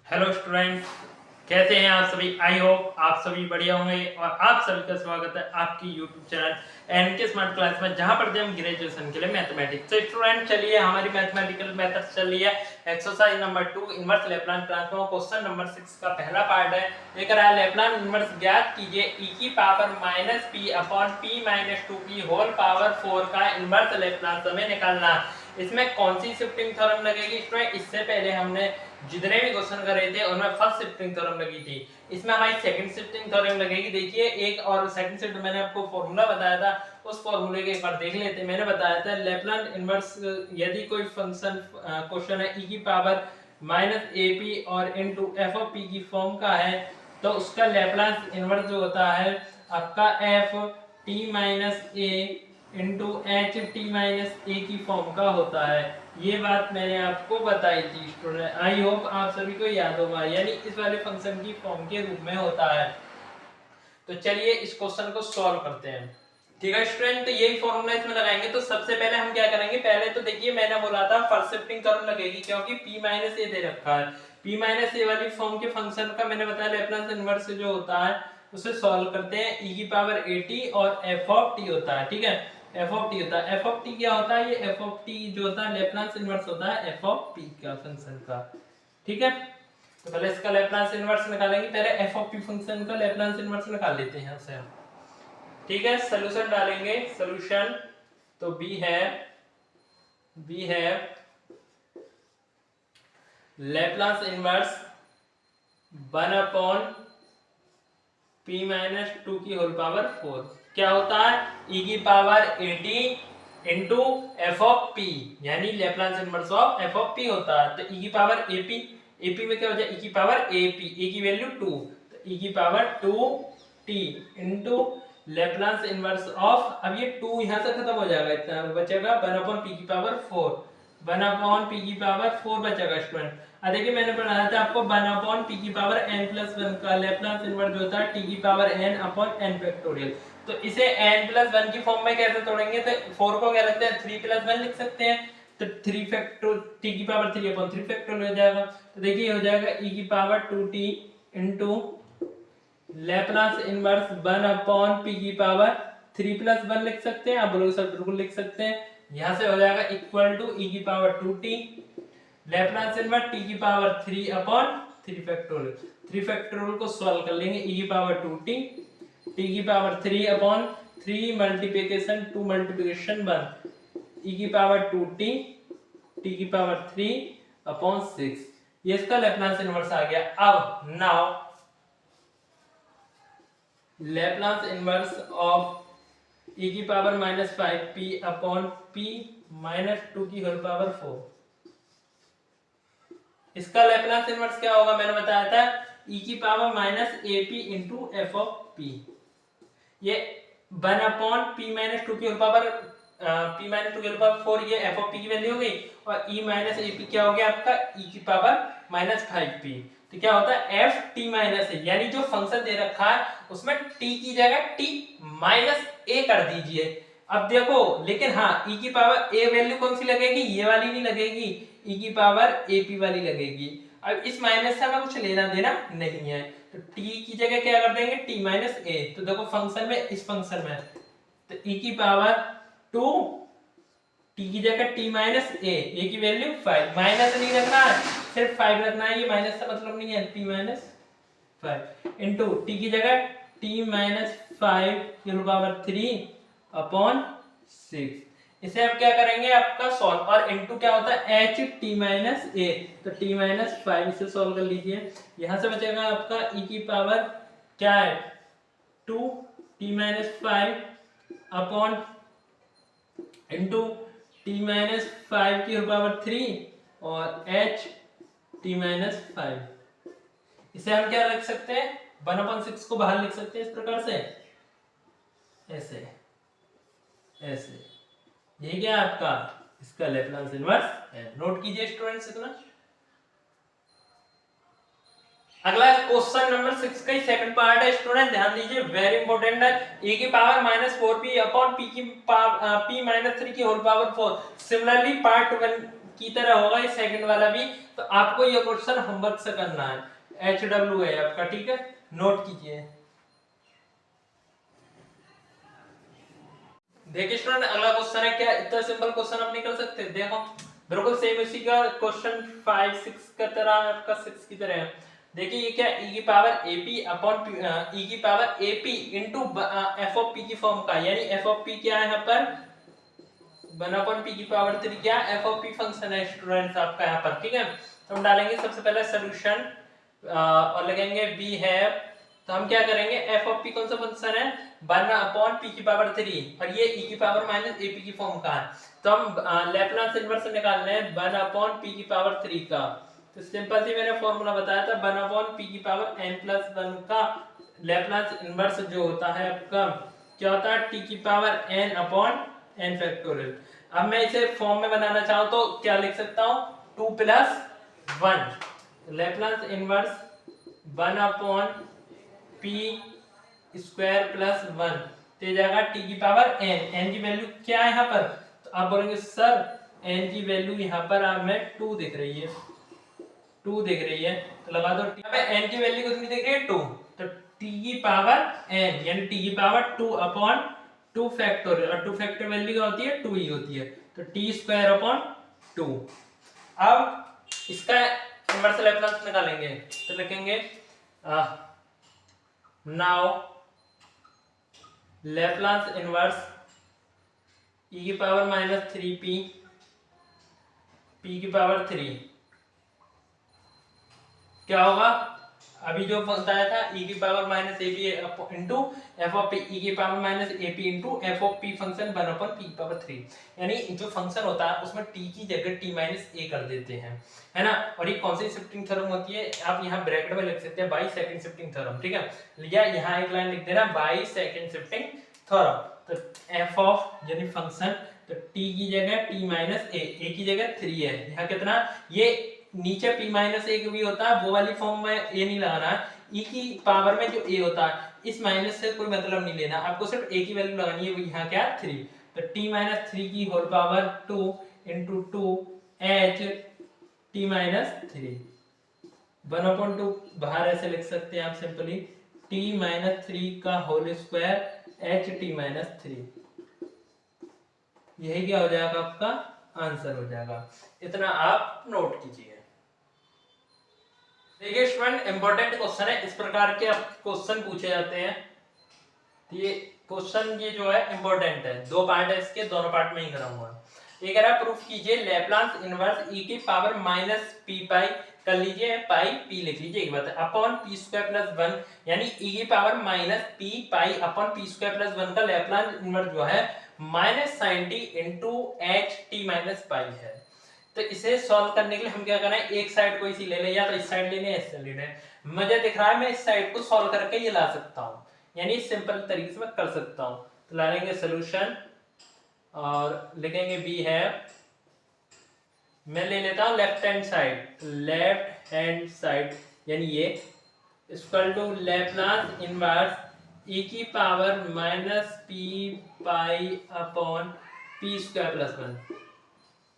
Hello student, कैसे हैं आप सभी। आई होप आप सभी बढ़िया होंगे और आप सभी का स्वागत है आपकी YouTube channel NK smart class में, जहां पर हम ग्रेजुएशन के लिए मैथमेटिक्स। तो स्टूडेंट चलिए हमारी मैथमेटिकल मेथड चल रही है exercise number 2 inverse laplace transform. Question number 6 का पहला पार्ट है। लेकर आया लेप्लान इनवर्स ज्ञात कीजिए e की पावर -p अपॉन p - 2 की होल पावर 4 का इनवर्स लेप्लान हमें निकालना। इसमें कौन सी शिफ्टिंग थ्योरम लगेगी स्टूडेंट? इससे पहले हमने जितने भी क्वेश्चन कर रहे थे उनमें फर्स्ट शिफ्टिंग थ्योरम लगी थी। इसमें हमारी सेकंड शिफ्टिंग थ्योरम लगेगी। देखिए एक और सेकंड शिफ्ट मैंने आपको फॉर्मूला बताया था, उस फॉर्मूले के एक बार देख लेते हैं। मैंने बताया था लेप्लान इनवर्स, यदि कोई फंक्शन क्वेश्चन है e की पावर -ap और इनटू f ऑफ p की फॉर्म का है, तो उसका लेप्लास इनवर्स जो होता है आपका f t - a into h t - a की फॉर्म का होता है। ये बात मैंने आपको बताई थी स्टूडेंट, आई होप आप सभी को याद होगा, यानी इस वाले फंक्शन की फॉर्म के रूप में होता है। तो चलिए इस क्वेश्चन को सॉल्व करते हैं। ठीक है स्टूडेंट, तो यही फॉर्मूला इसमें लगाएंगे। तो सबसे पहले हम क्या करेंगे, पहले तो देखिए मैंने बोला था फर्स्ट शिफ्टिंग थ्योरम लगेगी क्योंकि p - a दे रखा है। p - a वाली फॉर्म के फंक्शन का मैंने बताया लेप्लास इनवर्स जो होता है उसे सॉल्व करते हैं। e की पावर at और f ऑफ t होता है। ठीक है, f ऑफ t होता है। f ऑफ t क्या होता है? ये f ऑफ t जो होता है लेप्लास इनवर्स होता है f ऑफ p का फंक्शन का। ठीक है, तो पहले इसका लेप्लास इनवर्स निकालेंगे। पहले f ऑफ p फंक्शन का लेप्लास इनवर्स निकाल लेते हैं यहां से हम। ठीक है, सॉल्यूशन डालेंगे। सॉल्यूशन तो b है लेप्लास इनवर्स 1 अपॉन p - 2 की होल पावर 4। क्या होता है? e की power at into f of p, यानी Laplace inverse of f of p होता है। तो e की पावर ap में क्या हो जाए? e की पावर ap, a की वैल्यू 2, तो e की power 2t into Laplace inverse of, अब ये 2 यहां से खत्म हो जाएगा, इतना बचेगा 1 अपॉन p की पावर 4, 1 अपॉन p की पावर 4 बचेगा स्टूडेंट। अब देखिए मैंने पढ़ाया था आपको 1 अपॉन p की पावर n+1 का लेप्लास इनवर्स जो होता है t की power n upon n factorial. तो इसे n+1 की फॉर्म में कैसे तोड़ेंगे? तो 4 को क्या लिखते हैं? 3+1 लिख सकते हैं। तो 3 फैक्टो t की पावर 3 अपॉन 3 फैक्टोरियल हो जाएगा। तो देखिए हो जाएगा e की power 2t into Laplace inverse 1 upon p की पावर 3+1 लिख सकते हैं। आप बोलोगे सर बिल्कुल लिख सकते हैं। यहां से हो जाएगा इक्वल टू e की power 2t Laplace inverse t की पावर 3 अपॉन 3 फैक्टोरियल। 3 फैक्टोरियल को सॉल्व कर लेंगे। e की पावर 2t, t की power 3 upon 3 multiplication 2 multiplication 1, e की पावर 2t, t की पावर 3 अपॉन 6। ये इसका लेप्लास इनवर्स आ गया। अब now Laplace inverse of e की पावर -5p अपॉन p - 2 की होल पावर 4। इसका लेप्लास इनवर्स क्या होगा? मैंने बताया था e की power -ap into f of p। ये 1 अपॉन p - 2 की होल पावर p - 2 की होल पावर 4, ये f ऑफ p की वैल्यू हो गई। और e - ap क्या हो गया आपका? e की पावर -5p। तो क्या होता है? f t - a, यानी जो फंक्शन दे रखा है उसमें t की जगह t - a कर दीजिए। अब देखो, लेकिन हाँ e की पावर a वैल्यू कौन सी लगेगी? ये वाली नहीं लगेगी, e की पावर ap वाली लगेगी। अब इस माइनस से हमें कुछ लेना देना नहीं है, तो t की जगह क्या कर देंगे? t - a। तो देखो फंक्शन में, इस फंक्शन में तो e की पावर 2, t की जगह t - a की वैल्यू 5, माइनस नहीं रखना है, सिर्फ 5 रखना है। ये माइनस का मतलब नहीं है, t - 5 इंटू t की जगह t - 5 की पावर 3 अपॉन 6। इसे आप क्या करेंगे? आपका सॉल्व, और इनटू क्या होता है? h t - a, तो t - 5 इसे सॉल्व कर लीजिए। यहां से बचेगा आपका e की पावर क्या है? 2 t - 5 अपॉन इनटू t - 5 की पावर 3 और h t - 5। इसे हम क्या लिख सकते हैं? 1/6 को बाहर लिख सकते हैं इस प्रकार से, ऐसे ऐसे। यही क्या आपका इसका लेप्लास इनवर्स है। नोट कीजिए स्टूडेंट्स इतना। अगला क्वेश्चन नंबर 6 का ही सेकंड पार्ट है स्टूडेंट, ध्यान दीजिए, वेरी इंपॉर्टेंट है। e की पावर -4p अपॉन p - 3 की होल पावर 4। सिमिलरली पार्ट 1 की तरह होगा ये सेकंड वाला भी। तो आपको ये क्वेश्चन होमवर्क से करना है, HW है आपका, ठीक है, नोट कीजिए। देखिए स्टूडेंट अगला क्वेश्चन है, क्या इतना सिंपल क्वेश्चन आप नहीं कर सकते? देखो बिल्कुल सेम उसी का क्वेश्चन 5 6 का तरह आपका 6 की तरह है। देखिए ये क्या, e की पावर ap अपॉन e की power ap into f of p की फॉर्म का, यानी f ऑफ p क्या है यहाँ पर 1 अपॉन p की पावर 3 क्या f ऑफ p फंक्शन है स्टूडेंट्स आपका यहाँ पर, ठीक है। तो हम डालेंगे सबसे पहले सॉल्यूशन और लगेंगे b है, तो हम क्या करेंगे f ऑफ p कौन सा फंक्शन है 1 अपॉन p की पावर 3 और ये e की पावर माइनस ap की फॉर्म का है। तो हम लैप्लास इनवर्स निकाल रहे हैं 1 अपॉन p की पावर 3 का। तो सिंपल सी मैंने फॉर्मूला बताया था 1 अपॉन p की पावर n+1 का लैप्लास इनवर्स जो होता है आपका क्या होता है t की power n upon n factorial. अब मैं इसे फॉर्म में बनाना चाहूँ तो क्या लिख सकता हूँ 2 + 1 Laplace inverse 1 upon p square plus 1 तो जाएगा t की पावर n की वैल्यू क्या है यहाँ पर, तो आप बोलेंगे सर n की वैल्यू यहाँ पर हमें 2 दिख रही है, 2 दिख रही है, तो लगा दो यहाँ पे n की वैल्यू कितनी दिख रही है 2, तो t की पावर n यानी t की पावर 2 अपॉन 2 फैक्टोरियल, और 2 फैक्टोरियल वैल्यू क्या होती है 2 ही होती है, तो t स्क्वायर अपॉन 2। अब इसका इनवर्स लैप्लास निकालेंगे तो लिखेंगे नाउ लैप्लास इनवर्स e की पावर माइनस 3p p की पावर 3 क्या होगा, अभी जो बताया था e की power minus ap into F of P, e की power minus ap into F of p function 1 upon p की पावर 3, यानी जो फंक्शन होता है उसमें t की जगह t माइनस a कर देते हैं, है ना। और ये कौन सी शिफ्टिंग थ्योरम होती है, आप यहाँ ब्रैकेट में लिख सकते हैं बाई सेकंड शिफ्टिंग थ्योरम, ठीक है, या यहाँ एक लाइन लिख देना बाई सेकंड शिफ्टिंग थ्योरम। तो f ऑफ यानी फंक्शन, तो t की जगह t माइनस a की जगह 3 है, यहाँ कितना, ये नीचे p माइनस a भी होता है वो वाली फॉर्म में a नहीं लगाना है, e की पावर में जो a होता है इस माइनस से कोई मतलब नहीं लेना, आपको सिर्फ a की वैल्यू लगानी है, यहाँ क्या 3, तो t माइनस 3 की whole power 2 into 2 h t minus 3 1/2 बाहर ऐसे लिख सकते हैं आप सिंपली t माइनस 3 का whole square h t minus 3, यही क्या हो जाएगा आपका आंसर हो जाएगा, इतना आप नोट कीजिए। देखिए स्टूडेंट इंपॉर्टेंट क्वेश्चन है, इस प्रकार के क्वेश्चन पूछे जाते हैं, ये क्वेश्चन ये जो है इंपॉर्टेंट है, 2 पार्ट है इसके, दोनों पार्ट में ही करा हुआ है। ये कह रहा है प्रूफ कीजिए लैप्लास इनवर्स e की पावर माइनस p पाई, कर लीजिए पाई p लिख लीजिए, एक बात है अपॉन p स्क्वायर प्लस 1, यानी e की power minus p pi upon p square plus 1 का लैप्लास इनवर्स जो है minus sin t into h t minus pi है। तो इसे सॉल्व करने के लिए हम क्या करें, एक साइड कोई सी ले लें, या तो इस साइड ले लें, इस साइड ले लें, मुझे दिख रहा है मैं इस साइड को सॉल्व करके ये ला सकता हूँ, यानी सिंपल तरीके से मैं कर सकता हूँ। तो ला लेंगे सोल्यूशन और लिखेंगे b है, मैं ले लेता हूँ लेफ्ट हैंड साइड यानी ये equal to Laplace inverse e की power minus p pi upon p square plus 1।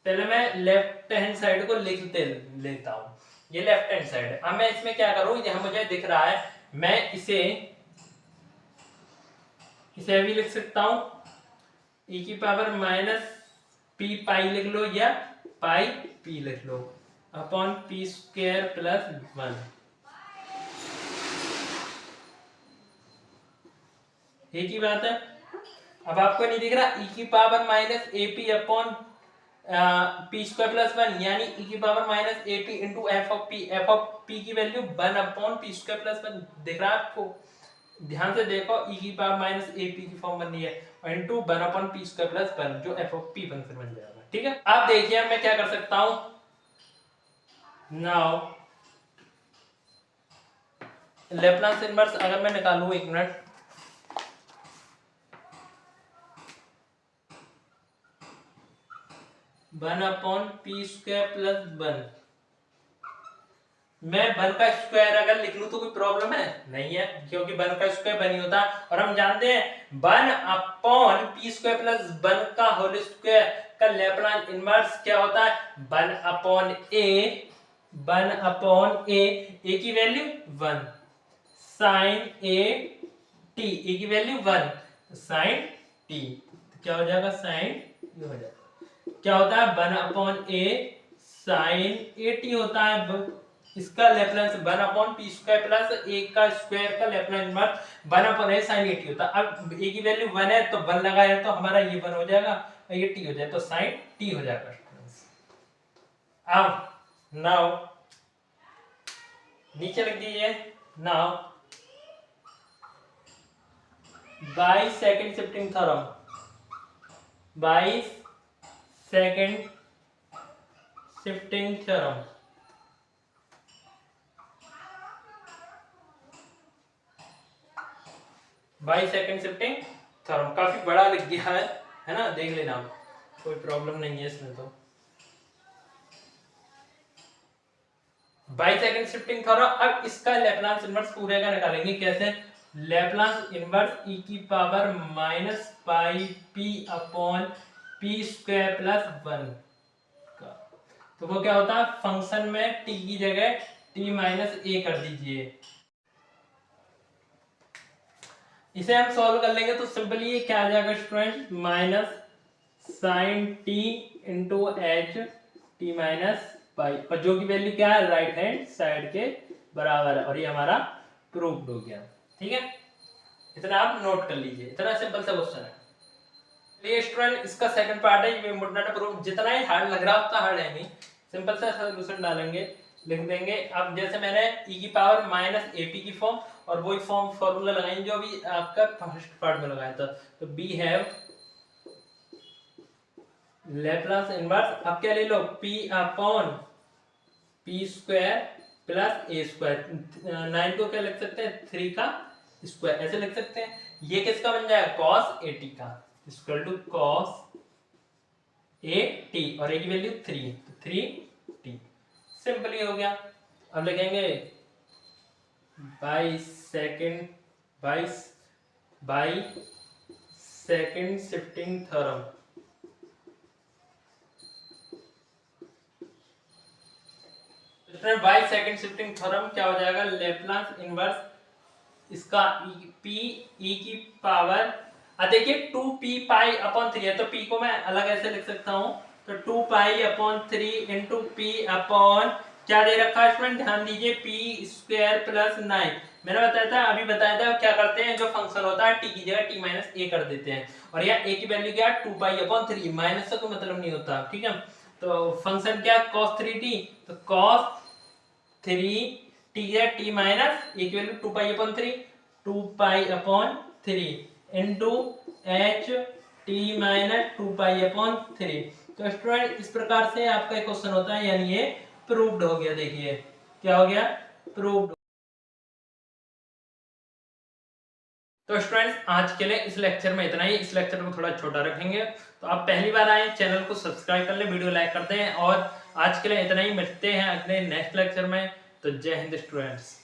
पहले मैं लेफ्ट हैंड साइड को लिखते लेता हूँ, ये लेफ्ट हैंड साइड है। अब मैं इसमें क्या करूँ, यहाँ मुझे दिख रहा है, मैं इसे भी लिख सकता हूँ e की पावर माइनस p पाई लिख लो या पाई p लिख लो अपॉन p स्क्वायर प्लस 1, एक ही बात है। अब आपको नहीं दिख रहा e की power minus ap upon p square plus 1, यानी e की power minus ap into F of p की value 1 upon p square plus 1 दिख रहा है आपको, ध्यान से देखो e की पावर माइनस ap की फॉर्म बननी है और into 1 upon p square plus 1 जो एफ ऑफ p फंक्शन बन जाएगा, ठीक है। अब देखिए मैं क्या कर सकता हूं, नाउ लैप्लास इनवर्स अगर मैं निकालूं, एक minute, one upon P square plus 1, मैं 1 का स्क्वायर अगर लिख लूं तो कोई प्रॉब्लम है नहीं है, क्योंकि 1 का स्क्वायर 1 ही होता है, और हम जानते हैं 1 अपॉन पी स्क्वायर प्लस 1 का होल स्क्वायर का लैप्लास इनवर्स क्या होता है 1/a की वैल्यू 1 sin a t की वैल्यू 1 sin t तो क्या हो जाएगा sin ये हो जाएगा क्या होता है 1/a sin a t होता है इसका लैप्लास 1/p² प्लस a का स्क्वायर का Laplace inverse 1/a sin a t होता है। अब a की वैल्यू 1 है तो 1 लगाया तो हमारा ये 1 हो जाएगा और ये t हो जाए तो sin t हो जाएगा। अब नाउ नीचे लिख दीजिए now by second shifting theorem by second shifting theorem by second shifting theorem काफी बड़ा लिख दिया है ना, देख लेना कोई प्रॉब्लम नहीं है इसमें। तो बाय सेकंड शिफ्टिंग थ्योरम, अब इसका लैप्लास इनवर्स पूरे का निकालेंगे कैसे, लैप्लास इनवर्स e की power minus pi p upon p square plus 1 का, तो वो क्या होता है फंक्शन में t की जगह t माइनस a कर दीजिए। इसे हम सॉल्व कर लेंगे तो सिंपली ये क्या आ जाएगा student minus sine t into H T minus pi, और जो की वैल्यू क्या है राइट हैंड साइड के बराबर है, और ये हमारा प्रूव्ड हो गया। ठीक है, इतना आप नोट कर लीजिए, इतना सिंपल सा क्वेश्चन है। ये स्टूडेंट इसका सेकंड पार्ट है, ये मुडनाटा प्रूफ, जितना ही हार्ड लग रहा है उतना हार्ड है नहीं, सिंपल सा सॉल्यूशन डालेंगे लिख देंगे। अब जैसे मैंने e की पावर माइनस AP की फॉर्म और वही फॉर्म फॉर्मूला लगाएंगे जो अभी आपका फर्स्ट पार्ट में लगाया था, तो b हैव लैप्लास इनवर्स, अब क्या ले लो p upon p square plus a square, 9 को क्या लिख सकते हैं 3 का स्क्वायर ऐसे लिख सकते हैं, ये किसका बन जाएगा cos AT का इक्वल टू cos AT और a की वैल्यू 3 तो 3t, सिंपली हो गया। अब लिखेंगे by second shifting theorem, by second shifting theorem क्या हो जाएगा लैप्लास इनवर्स इसका e की पावर, देखिए 2p पाई अपॉन 3 है तो p को मैं अलग ऐसे लिख सकता हूं, तो 2 pi upon 3 into p upon क्या दे रखा है स्टूडेंट ध्यान दीजिए p स्क्वायर प्लस 9, मैंने बताया था अभी बताया था क्या करते हैं जो फंक्शन होता है t की जगह t माइनस a कर देते हैं, और यहाँ a की वैल्यू क्या है 2 पाई अपॉन 3, माइनस से कोई मतलब नहीं होता। ठीक है, तो फंक्शन क्या cos 3t, तो cos 3t है t माइनस a की value 2 pi upon 3, 2 pi upon 3 into H T minus 2 pi upon 3। तो स्टूडेंट इस प्रकार से आपका क्वेश्चन होता है, यानी ये प्रूव्ड हो गया। देखिए क्या हो गया प्रूव्ड। तो स्टूडेंट्स आज के लिए इस लेक्चर में इतना ही, इस लेक्चर को थोड़ा छोटा रखेंगे, तो आप पहली बार आए चैनल को सब्सक्राइब कर ले, वीडियो लाइक कर दें, और आज के लिए इतना ही, मिलते हैं अगले नेक्स्ट लेक्चर में। तो जय हिंद स्टूडेंट्स।